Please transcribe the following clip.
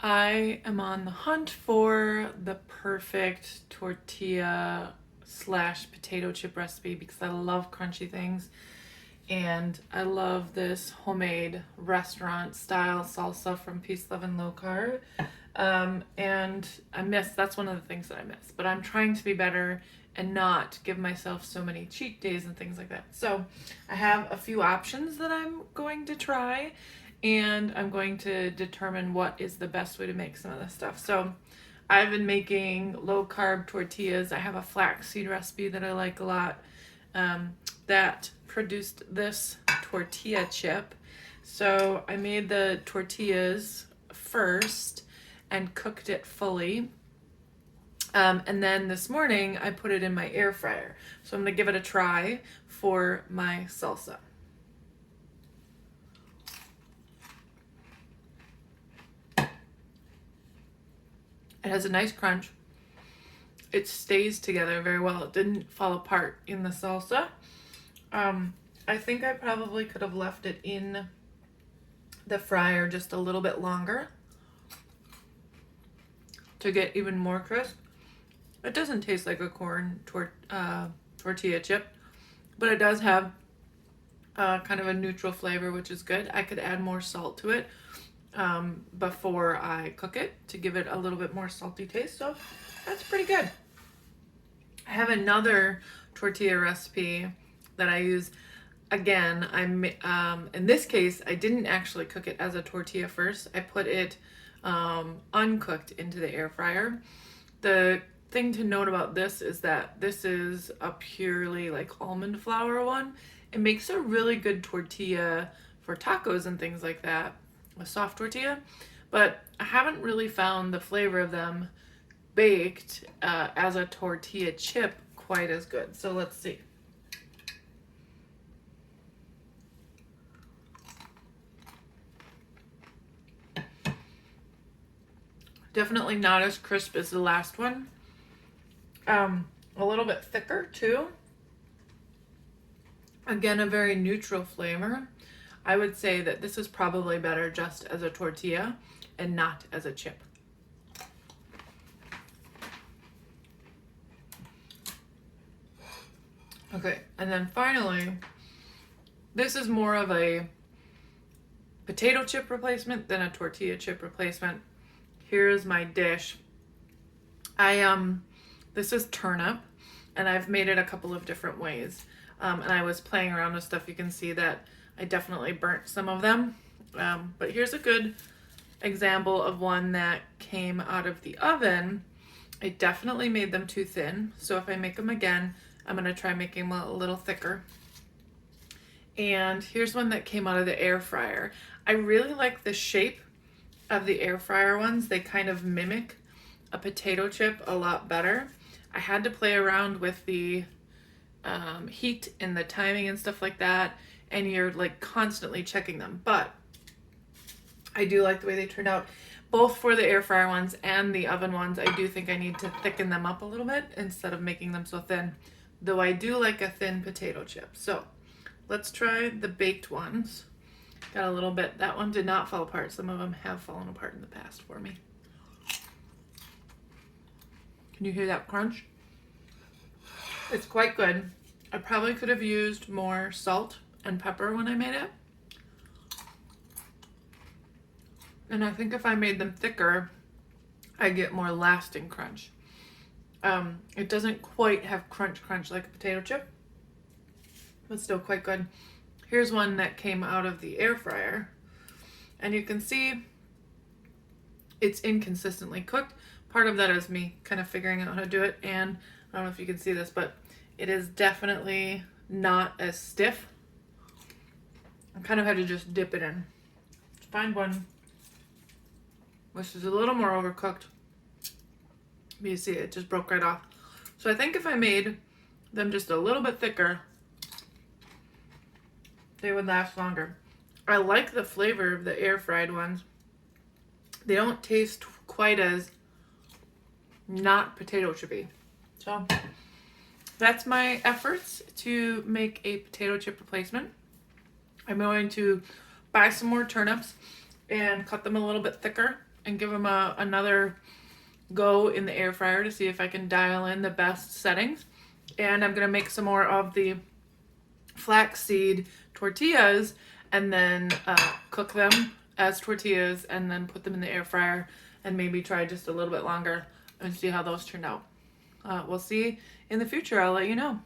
I am on the hunt for the perfect tortilla slash potato chip recipe because I love crunchy things and I love this homemade restaurant style salsa from Peace Love and Low Carb. And that's one of the things that I miss, but I'm trying to be better and not give myself so many cheat days and things like that. So I have a few options that I'm going to try and I'm going to determine what is the best way to make some of this stuff. So I've been making low carb tortillas. I have a flaxseed recipe that I like a lot that produced this tortilla chip. So I made the tortillas first and cooked it fully. And then this morning I put it in my air fryer. So I'm gonna give it a try for my salsa. It has a nice crunch. It stays together very well. It didn't fall apart in the salsa. I think I probably could have left it in the fryer just a little bit longer to get even more crisp. It doesn't taste like a corn tortilla chip, but it does have kind of a neutral flavor, which is good. I could add more salt to it before I cook it to give it a little bit more salty taste, so that's pretty good. I have another tortilla recipe that I use. Again, in this case, I didn't actually cook it as a tortilla first. I put it uncooked into the air fryer. The thing to note about this is that this is a purely like almond flour one. It makes a really good tortilla for tacos and things like that, a soft tortilla, but I haven't really found the flavor of them baked as a tortilla chip quite as good. So let's see. Definitely not as crisp as the last one. A little bit thicker too. Again, a very neutral flavor. I would say that this is probably better just as a tortilla and not as a chip. Okay, and then finally, this is more of a potato chip replacement than a tortilla chip replacement. Here's my dish. This is turnip, and I've made it a couple of different ways. And I was playing around with stuff. You can see that I definitely burnt some of them. But here's a good example of one that came out of the oven. I definitely made them too thin. So if I make them again, I'm gonna try making them a little thicker. And here's one that came out of the air fryer. I really like the shape of the air fryer ones. They kind of mimic a potato chip a lot better. I had to play around with the heat and the timing and stuff like that, and you're like constantly checking them, but I do like the way they turned out. Both for the air fryer ones and the oven ones, I do think I need to thicken them up a little bit instead of making them so thin, though I do like a thin potato chip. So let's try the baked ones. Got a little bit, that one did not fall apart. Some of them have fallen apart in the past for me. Can you hear that crunch? It's quite good. I probably could have used more salt and pepper when I made it. And I think if I made them thicker, I get more lasting crunch. It doesn't quite have crunch like a potato chip, but still quite good. Here's one that came out of the air fryer, and you can see it's inconsistently cooked. Part of that is me kind of figuring out how to do it, and I don't know if you can see this, but it is definitely not as stiff. I kind of had to just dip it in. Let's find one which is a little more overcooked. You see it just broke right off. So I think if I made them just a little bit thicker, they would last longer. I like the flavor of the air fried ones. They don't taste quite as not potato chippy. So that's my efforts to make a potato chip replacement. I'm going to buy some more turnips and cut them a little bit thicker and give them another go in the air fryer to see if I can dial in the best settings. And I'm gonna make some more of the flaxseed tortillas and then cook them as tortillas and then put them in the air fryer and maybe try just a little bit longer and see how those turned out. We'll see in the future. I'll let you know.